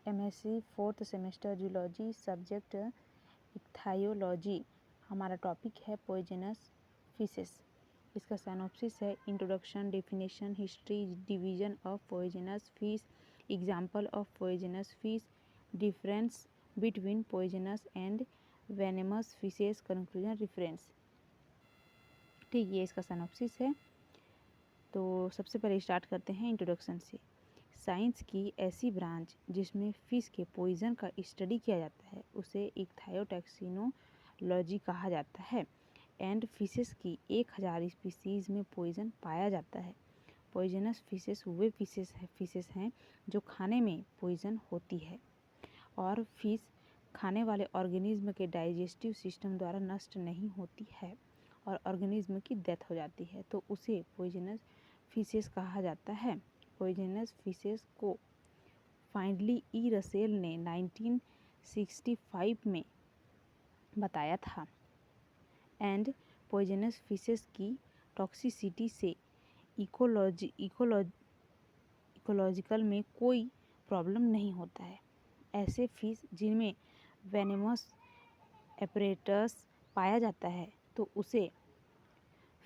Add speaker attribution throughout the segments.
Speaker 1: MSc 4th semester zoology subject ichthyology. हमारा topic है poisonous fishes. इसका सिनॉप्सिस है introduction, definition, history, division of poisonous fish, example of poisonous fish, difference between poisonous and venomous fishes, conclusion, reference. ठीक, ये इसका synopsis है। तो सबसे पहले स्टार्ट करते हैं इंट्रोडक्शन से। साइंस की ऐसी ब्रांच जिसमें फिश के पॉइजन का स्टडी किया जाता है उसे इक्थायोटैक्सिनोलॉजी कहा जाता है। एंड फिशेस की 1000 स्पीसीज में पॉइजन पाया जाता है। पॉइजनस फिशेस वे फिशेस हैं जो खाने में पॉइजन होती है और फिश खाने वाले ऑर्गेनिज्म के डाइजेस्टिव सिस्टम द्वारा नष्ट नहीं होती है और ऑर्गेनिज्म की डेथ हो जाती है, तो उसे पॉइजनस फिशेस कहा जाता है। पॉइजनस फिशेस को फाइनली ई रसेल ने 1965 में बताया था। एंड पॉइजनस फिशेस की टॉक्सिसिटी से इकोलॉजिकल में कोई प्रॉब्लम नहीं होता है। ऐसे फिश जिनमें वेनेमस एपरेटस पाया जाता है तो उसे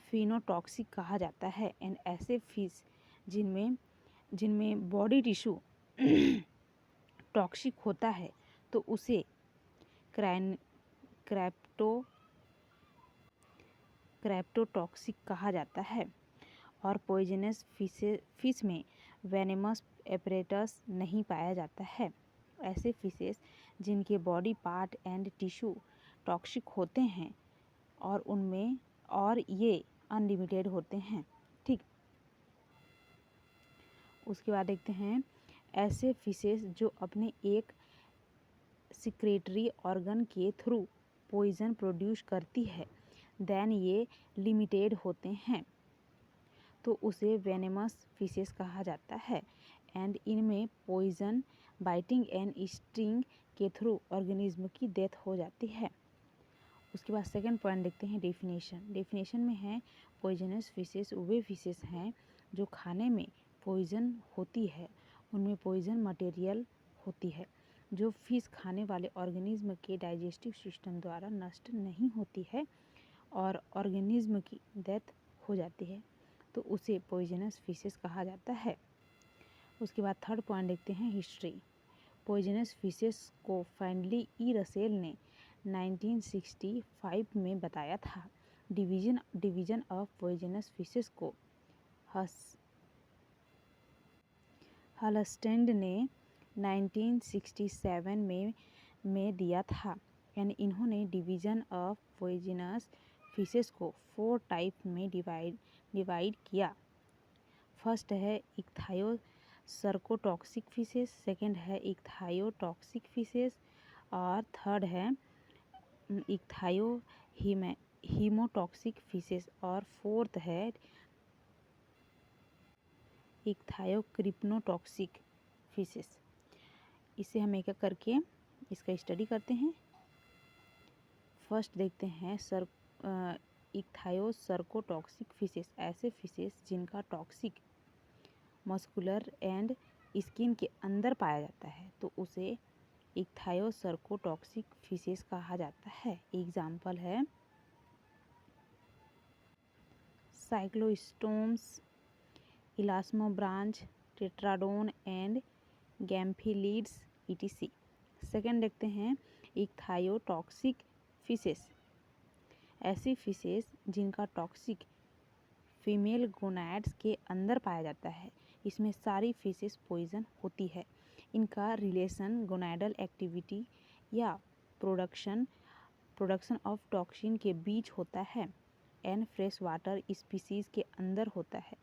Speaker 1: फिनोटॉक्सिक कहा जाता है। एंड ऐसे फिश जिनमें बॉडी टिश्यू टॉक्सिक होता है तो उसे क्रेप्टोटॉक्सिक कहा जाता है। और पॉइजनस फिश में वेनेमस एपरेटस नहीं पाया जाता है। ऐसे फिशेस जिनके body part and tissue toxic होते हैं और ये अनलिमिटेड होते हैं। ठीक, उसके बाद देखते हैं ऐसे फिशेस जो अपने एक सिक्रेटरी ऑर्गन के थ्रू पॉइजन प्रोड्यूस करती है, देन ये लिमिटेड होते हैं तो उसे वेनेमस फिशेस कहा जाता है। एंड इनमें पॉइजन बाइटिंग एंड स्टिंग के थ्रू ऑर्गेनिज्म की डेथ हो जाती है। उसके बाद सेकंड पॉइंट देखते हैं डेफिनेशन में है पॉइजनस फिशेस वे फिशेस हैं जो खाने में पॉइजन होती है, उनमें पॉइजन मटेरियल होती है जो फिश खाने वाले ऑर्गेनिज्म के डाइजेस्टिव सिस्टम द्वारा नष्ट नहीं होती है और ऑर्गेनिज्म की डेथ हो जाती है, तो उसे पॉइजनस फिशेस कहा जाता है। उसके बाद थर्ड पॉइंट देखते हैं हिस्ट्री। पॉइजनस फिशेस को फाइनली ई रसेल ने 1965 में बताया था। डिवीजन ऑफ पॉइजनस फिशेस को हलस्टेड ने 1967 में दिया था। एंड इन्होंने डिवीजन ऑफ पॉइजनस फिशेस को 4 टाइप में डिवाइड किया। फर्स्ट है इक्थायोसर्कोटॉक्सिक फिशेस, सेकंड है इक्थायोटॉक्सिक फिशेस और थर्ड है इक्थायो हीमोटॉक्सिक फिशेस और फोर्थ है इक्थायोक्रिप्नोटॉक्सिक फिशेस। इसे हम एक एक करके इसका स्टडी करते हैं। फर्स्ट देखते हैं इक्थायोसर्कोटॉक्सिक फिशेस। ऐसे फिशेस जिनका टॉक्सिक मस्कुलर एंड स्किन के अंदर पाया जाता है तो उसे इक्थायोसर्कोटॉक्सिक फिशेस कहा जाता है। एग्जाम्पल है साइक्लोस्टोम्स, इलास्मोब्रांच, टेट्राडोन एंड गैम्फिलिड्स etc। सेकेंड देखते हैं इक्थायोटॉक्सिक फिशेस। ऐसी फिशेस जिनका टॉक्सिक फीमेल गोनैड्स के अंदर पाया जाता है। इसमें सारी फिशेस पॉइजन होती है। इनका रिलेशन गोनैडल एक्टिविटी या प्रोडक्शन ऑफ टॉक्सिन के बीच होता है एंड फ्रेश वाटर स्पीसीज के अंदर होता है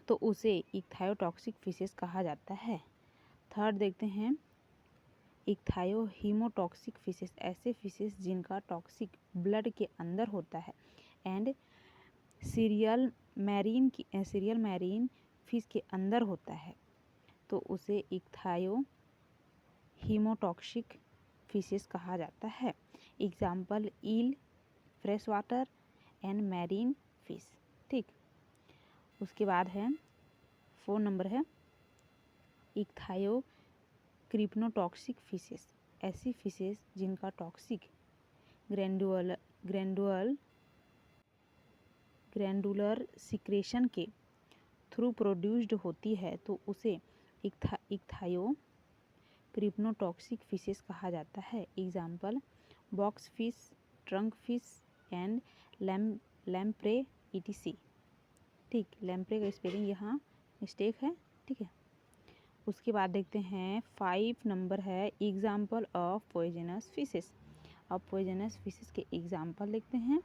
Speaker 1: तो उसे इक्थायोटॉक्सिक फिशेस कहा जाता है। थर्ड देखते हैं इक्थायो हीमोटॉक्सिक फिशेस। ऐसे फिशेस जिनका टॉक्सिक ब्लड के अंदर होता है एंड सीरियल मैरीन फिश के अंदर होता है तो उसे इक्थायो हीमोटॉक्सिक फिशेस कहा जाता है। Example eel, fresh water and marine fish. ठीक, उसके बाद है 4 नंबर है क्रिप्नोटॉक्सिक फिशेस, ऐसी फिशेस जिनका टॉक्सिक ग्रैंडुलर सिक्रेशन के थ्रू प्रोड्यूस्ड होती है तो उसे इक्थायो क्रिप्नोटॉक्सिक फिशेस कहा जाता है। Example box fish, trunk fish and lamprey etc। ठीक, लैम्प्रे का स्पेलिंग यहाँ मिस्टेक है, ठीक है। उसके बाद देखते हैं 5 नंबर है एग्जाम्पल ऑफ पॉइजनस फिशेस। अब पॉइजनस फिशेस के एग्जाम्पल देखते हैं।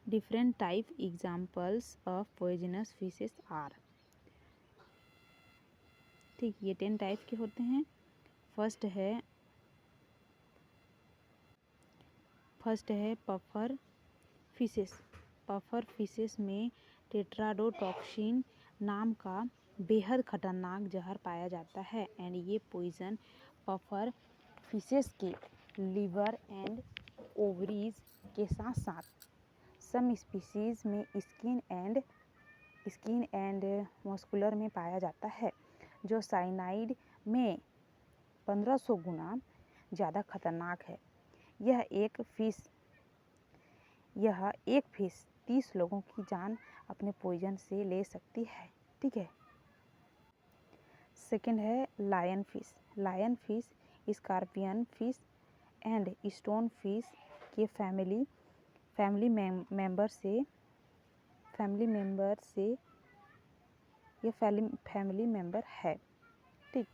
Speaker 1: Different type examples of poisonous fishes are, ठीक, ये 10 टाइप के होते हैं। फर्स्ट है पफर फिशेस। पफर फिशेस में टेट्राडोटॉक्सिन नाम का बेहद खतरनाक जहर पाया जाता है एंड ये पॉइजन पफर फिशेस के लिवर एंड ओवरीज के साथ साथ सम स्पीसीज में स्किन एंड मस्कुलर में पाया जाता है, जो साइनाइड में 1500 गुना ज़्यादा खतरनाक है। यह एक फिश 30 लोगों की जान अपने पॉइजन से ले सकती है, ठीक है। सेकंड है lion fish. Lion fish scorpion fish and stone fish के फैमिली मेंबर है, ठीक।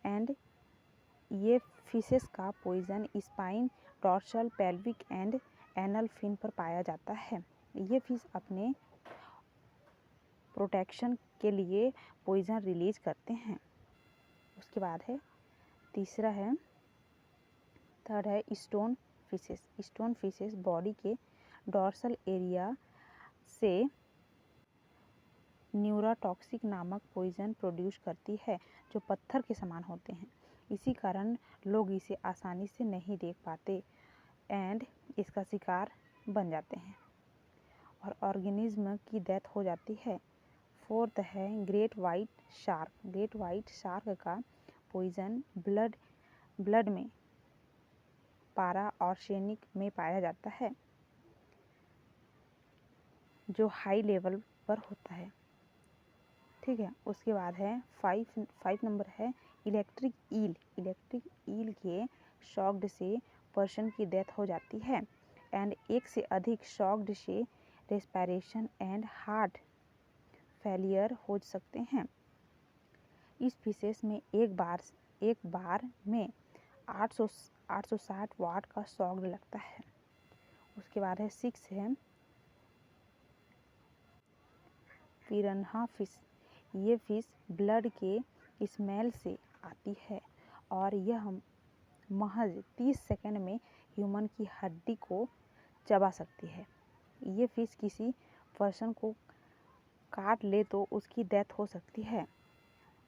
Speaker 1: एंड ये फिशेस का poison spine, dorsal, pelvic and anal fin पर पाया जाता है। ये फिश अपने प्रोटेक्शन के लिए पॉइजन रिलीज करते हैं। उसके बाद है थर्ड है stone fishes. Stone fishes body के डॉर्सल एरिया से न्यूरोटॉक्सिक नामक पॉइजन प्रोड्यूस करती है जो पत्थर के समान होते हैं। इसी कारण लोग इसे आसानी से नहीं देख पाते एंड इसका शिकार बन जाते हैं और ऑर्गेनिज्म की डेथ हो जाती है। फोर्थ है great white shark. Great white shark का पॉइजन ब्लड में पारा आर्सेनिक में पाया जाता है जो हाई लेवल पर होता है, ठीक है। उसके बाद है 5 नंबर है इलेक्ट्रिक ईल। इलेक्ट्रिक ईल के शॉक्ड से पर्सन की डेथ हो जाती है एंड एक से अधिक शॉक्ड से रेस्पिरेशन एंड हार्ट फेलियर हो सकते हैं। इस फिशेस में एक बार में 860 वाट का शॉक लगता है। उसके बाद है 6 है पिरान्हा फिश। ये फिश ब्लड के स्मेल से आती है और यह महज 30 सेकंड में ह्यूमन की हड्डी को चबा सकती है। ये फिश किसी पर्सन को काट ले तो उसकी डेथ हो सकती है।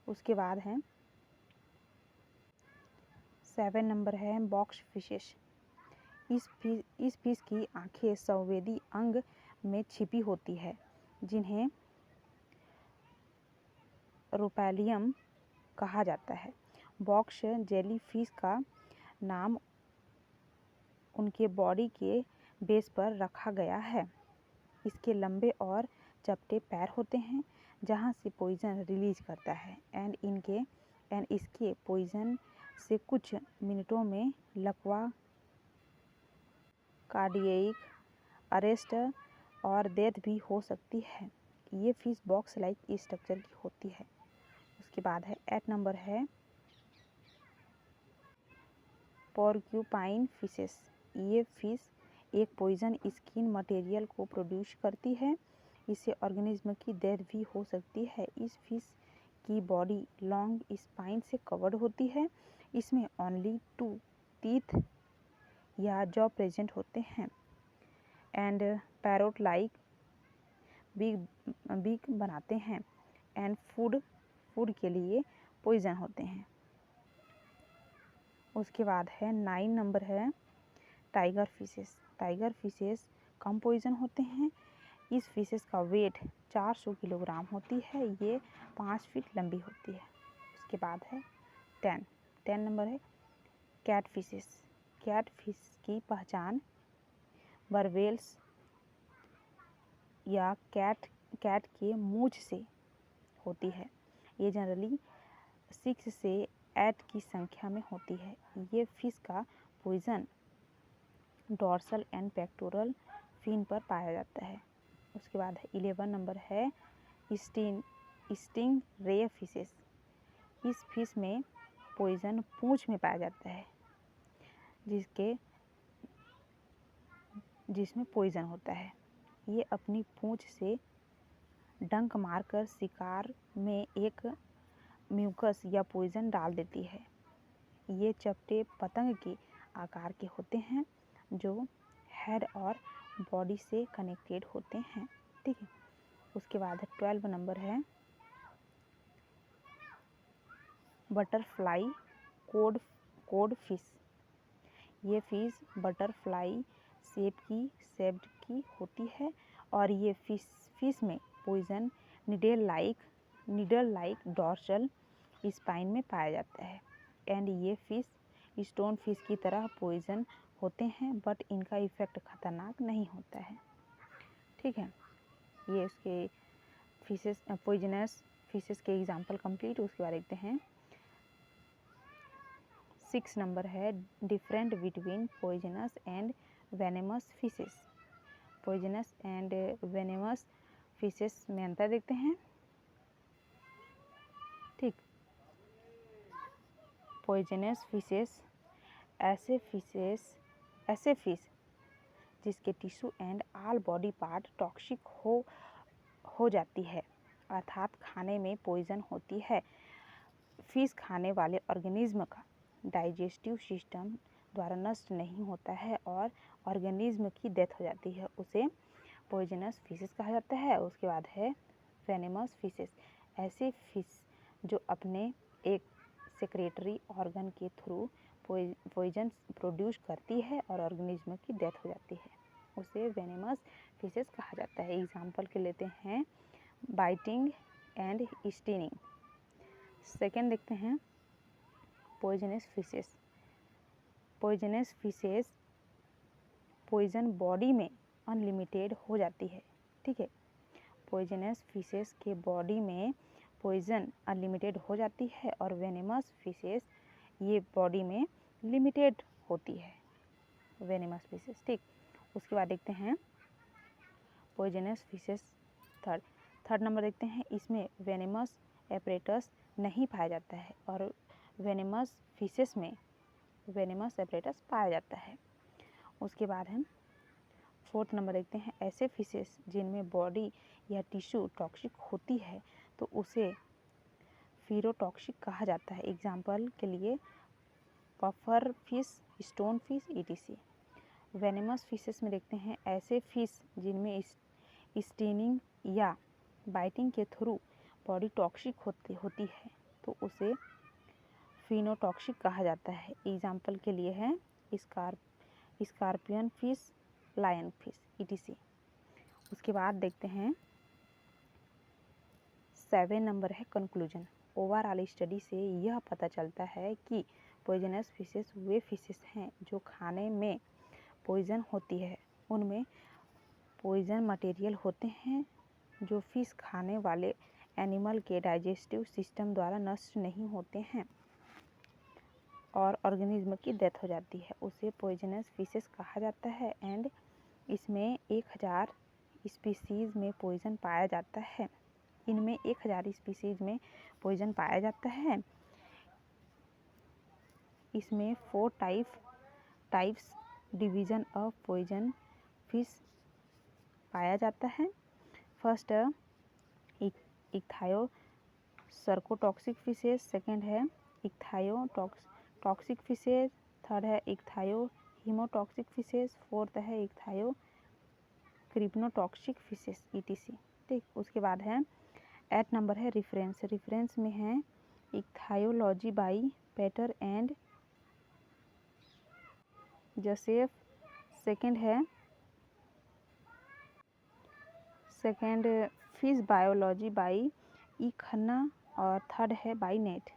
Speaker 1: उसके बाद है 7 नंबर है बॉक्स फिशेस। इस फिश की आंखें संवेदी अंग में छिपी होती है जिन्हें रोपैलियम कहा जाता है। बॉक्स जेली फिश का नाम उनके बॉडी के बेस पर रखा गया है। इसके लंबे और चपटे पैर होते हैं जहां से पॉइजन रिलीज करता है एंड इसके पॉइजन से कुछ मिनटों में लकवा, कार्डियक अरेस्ट और डेथ भी हो सकती है। ये फिश बॉक्स लाइक स्ट्रक्चर की होती है। उसके बाद है 8 नंबर है पोर्क्यूपाइन फिशेस। ये फिश एक पॉइजन स्किन मटेरियल को प्रोड्यूस करती है, इससे ऑर्गेनिज्म की डेथ भी हो सकती है। इस फिश की बॉडी लॉन्ग स्पाइन से कवर्ड होती है। इसमें ओनली 2 टीथ या जॉ प्रेजेंट होते हैं एंड पैरोट लाइक बीक बनाते हैं एंड फूड के लिए पॉइजन होते हैं। उसके बाद है 9 नंबर है टाइगर फिशेस। टाइगर फिशेस कम पॉइजन होते हैं। इस फिशेस का वेट 400 किलोग्राम होती है। ये 5 फीट लंबी होती है। उसके बाद है 10 नंबर है कैट फिशेस। कैट फिश की पहचान बर्वेल्स या कैट के मूंछ से होती है। ये जनरली 6 से 8 की संख्या में होती है। ये फिश का poison dorsal and pectoral fin पर पाया जाता है। उसके बाद 11 नंबर है स्टिंग रे फिशेस। इस फिश में पॉइजन पूंछ में पाया जाता है, जिसमें पॉइजन होता है। ये अपनी पूंछ से डंक मारकर शिकार में एक म्यूकस या पॉइजन डाल देती है। ये चपटे पतंग के आकार के होते हैं जो हेड और बॉडी से कनेक्टेड होते हैं। ठीक है। उसके बाद 12 नंबर है बटरफ्लाई कोड फिश। ये फिश बटरफ्लाई शेप्ड की होती है और ये फिश में poison needle like dorsal spine में पाया जाता है। एंड ये फिश स्टोन फिश की तरह पॉइजन होते हैं, बट इनका इफेक्ट खतरनाक नहीं होता है। ठीक है, ये इसके फिशेस पॉइजनस फिशेस के एग्जाम्पल कंप्लीट। उसके बाद देखते हैं 6 नंबर है different between poisonous and venomous fishes. Poisonous and venomous fishes में अंतर देखते हैं। ठीक, पॉइजनस फिशेस ऐसे फिश जिसके tissue and all body part toxic हो जाती है, अर्थात खाने में पॉइजन होती है। फिश खाने वाले ऑर्गेनिज्म का डाइजेस्टिव सिस्टम द्वारा नष्ट नहीं होता है और ऑर्गेनिज्म की डेथ हो जाती है, उसे पॉइजनस फिशेस कहा जाता है। उसके बाद है वेनेमस फिशेस। ऐसे फिश जो अपने एक सेक्रेटरी ऑर्गन के थ्रू पॉइजन प्रोड्यूस करती है और ऑर्गेनिज्म की डेथ हो जाती है, उसे वेनेमस फिशेस कहा जाता है। एग्जाम्पल के लेते हैं बाइटिंग एंड स्टिंगिंग। सेकेंड देखते हैं poisonous fishes. Poisonous fishes poison body में अनलिमिटेड हो जाती है। ठीक है, पॉइजनस फिशेस के बॉडी में पॉइजन अनलिमिटेड हो जाती है और वेनेमस फिशेस ये बॉडी में लिमिटेड होती है, वेनेमस फिशेस। ठीक, उसके बाद देखते हैं पॉइजनस फिशेस थर्ड नंबर देखते हैं। इसमें वेनेमस एपरेटस नहीं पाया जाता है और वेनेमस फिशेस में वेनेमस एपरेटस पाया जाता है। उसके बाद हम 4th नंबर देखते हैं ऐसे फिशेस जिनमें बॉडी या टिश्यू टॉक्सिक होती है तो उसे फीरोटॉक्सिक कहा जाता है। एग्जाम्पल के लिए puffer fish, stone fish etc। Venomous fishes में देखते हैं ऐसे फिश जिनमें स्टिंगिंग या बाइटिंग के थ्रू बॉडी टॉक्सिक होती है तो उसे फिनोटॉक्सिक कहा जाता है। एग्जाम्पल के लिए है scorpion fish, lion fish etc। उसके बाद देखते हैं 7 नंबर है कंक्लूजन। ओवरऑल स्टडी से यह पता चलता है कि पॉइजनस फिशेस वे फिशेस हैं जो खाने में पॉइजन होती है, उनमें पॉइजन मटेरियल होते हैं जो फिश खाने वाले एनिमल के डाइजेस्टिव सिस्टम द्वारा नष्ट नहीं होते हैं और ऑर्गेनिज्म की डेथ हो जाती है, उसे पॉइजनस फिशेस कहा जाता है। एंड इसमें 1000 स्पीसीज में पॉइजन पाया जाता है। इनमें 1000 स्पीसीज में पॉइजन पाया जाता है। इसमें 4 types division of poison fish पाया जाता है। First ichthyosarcotoxic fishes, second है इक्थायो टॉक्सिक फिशेस, थर्ड है इक्थायो हीमोटॉक्सिक फिशेस, फोर्थ है इक्थायो क्रिप्नोटॉक्सिक फिशेस etc। ठीक, उसके बाद है 8 नंबर है रेफरेंस में है ichthyology by Peter and Joseph, second fish biology by E Khanna और थर्ड है बाई नेट।